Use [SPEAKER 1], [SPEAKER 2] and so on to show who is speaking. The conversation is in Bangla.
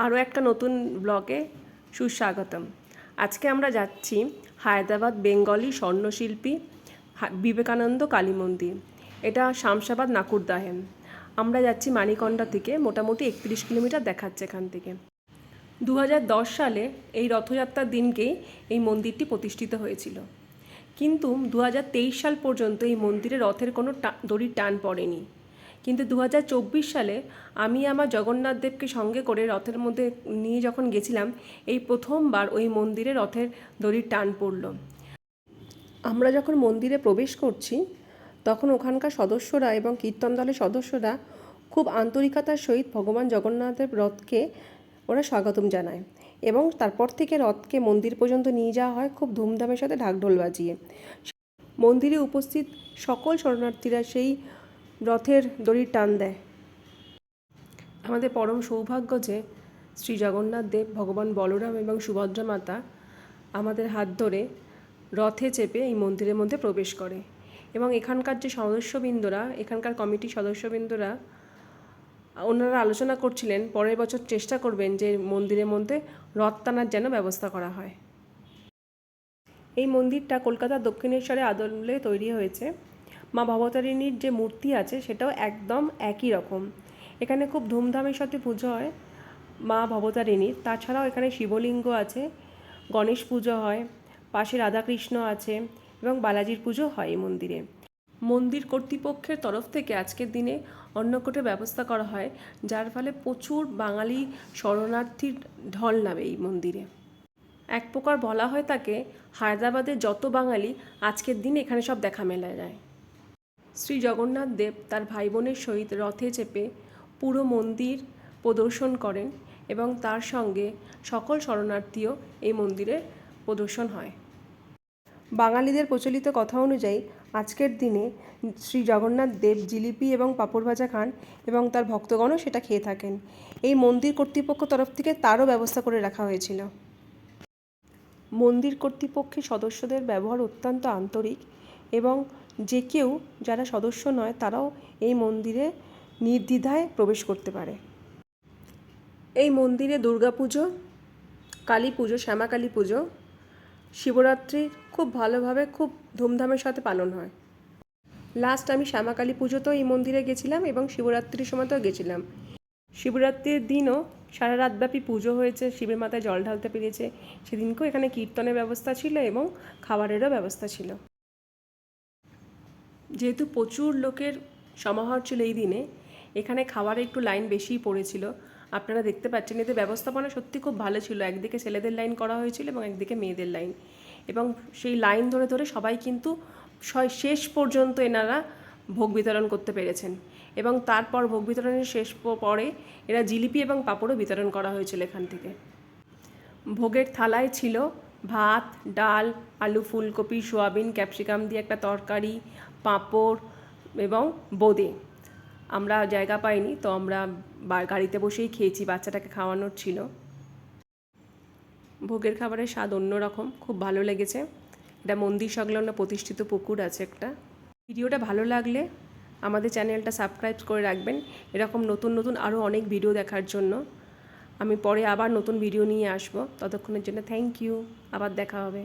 [SPEAKER 1] আরও একটা নতুন ব্লগে সুস্বাগতম। আজকে আমরা যাচ্ছি হায়দ্রাবাদ বেঙ্গলি স্বর্ণশিল্পী বিবেকানন্দ কালী মন্দির। এটা শামশাবাদ নাকুরদাহে। আমরা যাচ্ছি মানিকন্দা থেকে, মোটামুটি 31 কিলোমিটার দেখাচ্ছে এখান থেকে। 2010 সালে এই রথযাত্রার দিনকেই এই মন্দিরটি প্রতিষ্ঠিত হয়েছিল, কিন্তু 2023 সাল পর্যন্ত এই মন্দিরে রথের কোনো দড়ির টান পড়েনি। কিন্তু 2024 সালে আমি আমার জগন্নাথ দেবকে সঙ্গে করে রথের মধ্যে নিয়ে যখন গেছিলাম, এই প্রথমবার ওই মন্দিরে রথের দড়ির টান পড়ল। আমরা যখন মন্দিরে প্রবেশ করছি তখন ওখানকার সদস্যরা এবং কীর্তন দলের সদস্যরা খুব আন্তরিকতার সহিত ভগবান জগন্নাথের রথকে ওরা স্বাগতম জানায়, এবং তারপর থেকে রথকে মন্দির পর্যন্ত নিয়ে যাওয়া হয় খুব ধুমধামের সাথে ঢাকঢোল বাজিয়ে। মন্দিরে উপস্থিত সকল শরণার্থীরা সেই রথের দড়ির টান দেয়। আমাদের পরম সৌভাগ্য যে শ্রী জগন্নাথ দেব, ভগবান বলরাম এবং সুভদ্রা মাতা আমাদের হাত ধরে রথে চেপে এই মন্দিরের মধ্যে প্রবেশ করে, এবং এখানকার যে সদস্যবৃন্দরা, এখানকার কমিটির সদস্যবৃন্দরা ওনারা আলোচনা করছিলেন পরের বছর চেষ্টা করবেন যে মন্দিরের মধ্যে রথ টানার যেন ব্যবস্থা করা হয়। এই মন্দিরটা কলকাতার দক্ষিণেশ্বরে আদলে তৈরি হয়েছে। মা ভবতারিণীর যে মূর্তি আছে সেটাও একদম একই রকম। এখানে খুব ধুমধামের সাথে পুজো হয় মা ভবতারিণীর। তাছাড়াও এখানে শিবলিঙ্গ আছে, গণেশ পুজো হয়, পাশে রাধাকৃষ্ণ আছে এবং বালাজির পুজো হয় এই মন্দিরে। মন্দির কর্তৃপক্ষের তরফ থেকে আজকের দিনে অন্নকূটের ব্যবস্থা করা হয়, যার ফলে প্রচুর বাঙালি শরণার্থীর ঢল নামে এই মন্দিরে। এক প্রকার বলা হয় তাকে হায়দ্রাবাদের যত বাঙালি আজকের দিনে এখানে সব দেখা মেলা যায়। শ্রী জগন্নাথ দেব তার ভাই বোনের সহিত রথে চেপে পুরো মন্দির প্রদর্শন করেন, এবং তার সঙ্গে সকল শরণার্থীও এই মন্দিরে প্রদর্শন হয়। বাঙালিদের প্রচলিত কথা অনুযায়ী আজকের দিনে শ্রী জগন্নাথ দেব জিলিপি এবং পাঁপড় ভাজা খান, এবং তার ভক্তগণও সেটা খেয়ে থাকেন। এই মন্দির কর্তৃপক্ষ তরফ থেকে তারও ব্যবস্থা করে রাখা হয়েছিল। মন্দির কর্তৃপক্ষের সদস্যদের ব্যবহার অত্যন্ত আন্তরিক, এবং যে কেউ যারা সদস্য নয় তারাও এই মন্দিরে নির্দ্বিধায় প্রবেশ করতে পারে। এই মন্দিরে দুর্গাপুজো, কালী পুজো, শ্যামা কালী পুজো, শিবরাত্রি খুব ভালোভাবে খুব ধুমধামের সাথে পালন হয়। লাস্ট আমি শ্যামা কালী পুজোতেও এই মন্দিরে গেছিলাম এবং শিবরাত্রির সময়তেও গেছিলাম। শিবরাত্রির দিনও সারা রাতব্যাপী পুজো হয়েছে, শিবের মাথায় জল ঢালতে পেরেছে। সেদিনকেও এখানে কীর্তনের ব্যবস্থা ছিল এবং খাবারেরও ব্যবস্থা ছিল। যেহেতু প্রচুর লোকের সমাহার ছিল এই দিনে, এখানে খাবারে একটু লাইন বেশিই পড়েছিল। আপনারা দেখতে পাচ্ছেন, এতে ব্যবস্থাপনা সত্যি খুব ভালো ছিল। একদিকে ছেলেদের লাইন করা হয়েছিল এবং একদিকে মেয়েদের লাইন, এবং সেই লাইন ধরে ধরে সবাই কিন্তু শেষ পর্যন্ত এনারা ভোগ বিতরণ করতে পেরেছেন, এবং তারপর ভোগ বিতরণের শেষ পরে এরা জিলিপি এবং পাঁপড়ও বিতরণ করা হয়েছিল এখান থেকে। ভোগের থালায় ছিল ভাত, ডাল, আলু, ফুলকপি, সোয়াবিন, ক্যাপসিকাম দিয়ে একটা তরকারি, পাঁপড় এবং বোঁদে। আমরা জায়গা পাইনি, তো আমরা গাড়িতে বসেই খেয়েছি, বাচ্চাটাকে খাওয়ানোর ছিল। ভোগের খাবারের স্বাদ অন্যরকম, খুব ভালো লেগেছে। এটা মন্দির সংলগ্ন প্রতিষ্ঠিত পুকুর আছে একটা। ভিডিওটা ভালো লাগলে আমাদের চ্যানেলটা সাবস্ক্রাইব করে রাখবেন, এরকম নতুন নতুন আরও অনেক ভিডিও দেখার জন্য। আমি পরে আবার নতুন ভিডিও নিয়ে আসবো। ততক্ষণের জন্য থ্যাংক ইউ, আবার দেখা হবে।